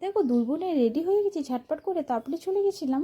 দেখো দুই বোনে রেডি হয়ে গেছি ঝটপট করে, তারপরে চলে গেছিলাম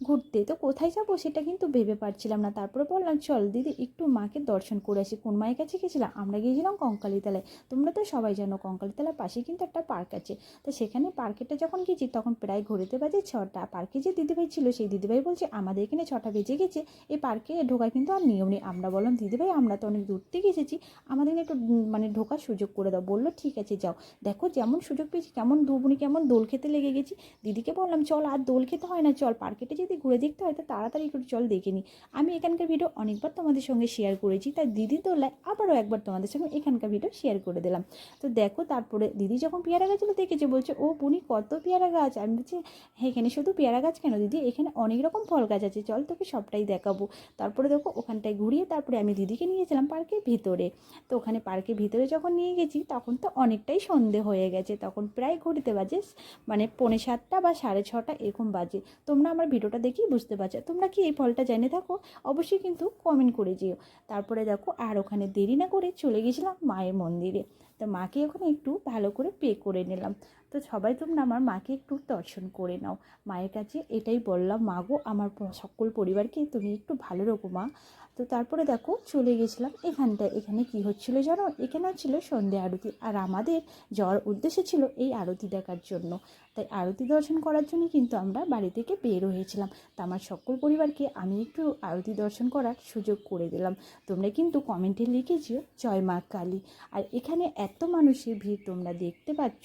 ঘুরতে। তো কোথায় যাবো সেটা কিন্তু ভেবে পাচ্ছিলাম না। তারপরে বললাম চল দিদি একটু মাকে দর্শন করে আসি। কোন মায়ের কাছে গেছিলাম? আমরা গিয়েছিলাম কঙ্কালীতলায়। তোমরা তো সবাই জানো কঙ্কালীতলার পাশে কিন্তু একটা পার্ক আছে। তো সেখানে পার্কেটা যখন গেছি তখন প্রায় ঘড়িতে বাজে 6টা। পার্কে যে দিদিভাই ছিল সেই দিদিভাই বলছে আমাদের এখানে 6টা বেজে গেছে, এই পার্কে ঢোকা কিন্তু আর নিয়ম নেই। আমরা বললাম দিদিভাই আমরা তো অনেক দূর থেকে এসেছি, আমাদের একটু মানে ঢোকার সুযোগ করে দাও। বললো ঠিক আছে যাও। দেখো যেমন সুযোগ পেয়েছি, কেমন দুবুনি কেমন দোল খেতে লেগে গেছি। দিদিকে বললাম চল আর দোল খেতে হয় না, চল পার্কেটে যদি ঘুরে দেখতে হয় তো তাড়াতাড়ি করে চল দেখে নিই। আমি এখানকার ভিডিও অনেকবার তোমাদের সঙ্গে শেয়ার করেছি, তাই দিদি তোলায় আবারও একবার তোমাদের সঙ্গে এখানকার ভিডিও শেয়ার করে দিলাম। তো দেখো তারপরে দিদি যখন পেয়ারা গাছগুলো দেখেছে বলছে ও বুনি কত পেয়ারা গাছ। আমি বলছি হ্যাঁ এখানে শুধু পেয়ারা গাছ কেন দিদি, এখানে অনেক রকম ফল গাছ আছে, চল তোকে সবটাই দেখাবো। তারপরে দেখো ওখানটায় ঘুরিয়ে তারপরে আমি দিদিকে নিয়েছিলাম পার্কের ভিতরে। তো ওখানে পার্কের ভিতরে যখন নিয়ে গেছি তখন তো অনেকটাই সন্ধে হয়ে গেছে, তখন প্রায় ঘড়িতে বাজে মানে 6:45 বা 6:30 এরকম বাজে। তোমরা আমার ভিডিওটা দেখেই বুঝতে পারছো। তোমরা কি এই ফলটা জেনে থাকো অবশ্যই কিন্তু কমেন্ট করে যেও। তারপরে দেখো আর ওখানে দেরি না করে চলে গেছিলাম মায়ের মন্দিরে। তো মাকে ওখানে একটু ভালো করে পে করে নিলাম। তো সবাই তোমরা আমার মাকে একটু দর্শন করে নাও। মায়ের কাছে এটাই বললাম, মা গো আমার সকল পরিবারকে তুমি একটু ভালো রাখো মা। তো তারপরে দেখো চলে গেছিলাম এখানটায়। এখানে কি হচ্ছিল জানো? এখানে হচ্ছিল সন্ধে আরতি, আর আমাদের যাওয়ার উদ্দেশ্য ছিল এই আরতি দেখার জন্য। তাই আরতি দর্শন করার জন্য কিন্তু আমরা বাড়ি থেকে বের হয়েছিলাম। তা আমার সকল পরিবারকে আমি একটু আরতি দর্শন করার সুযোগ করে দিলাম। তোমরা কিন্তু কমেন্টে লিখেছিও জয় মা কালী। আর এখানে এত মানুষের ভিড় তোমরা দেখতে পাচ্ছ,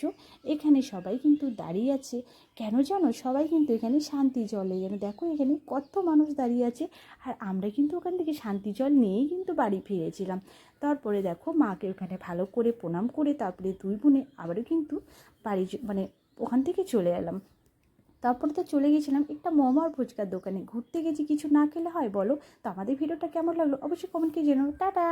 এখানে সবাই কিন্তু দাঁড়িয়ে আছে কেন জানো? সবাই কিন্তু এখানে শান্তি জলে যেন, দেখো এখানে কত মানুষ দাঁড়িয়ে আছে। আর আমরা কিন্তু ওখান থেকে শান্তি জল নিয়েই কিন্তু বাড়ি ফিরেছিলাম। তারপরে দেখো মাকে ওখানে ভালো করে প্রণাম করে তারপরে দুই বোনে আবারও কিন্তু বাড়ি মানে ওখান থেকে চলে এলাম। তারপরে তো চলে গেছিলাম একটা মোমো আর ফুচকার দোকানে। ঘুরতে গেছি, কিছু না খেলে হয় বলো? তো আমাদের ভিডিওটা কেমন লাগলো অবশ্যই কমেন্টে জানাও। টাটা।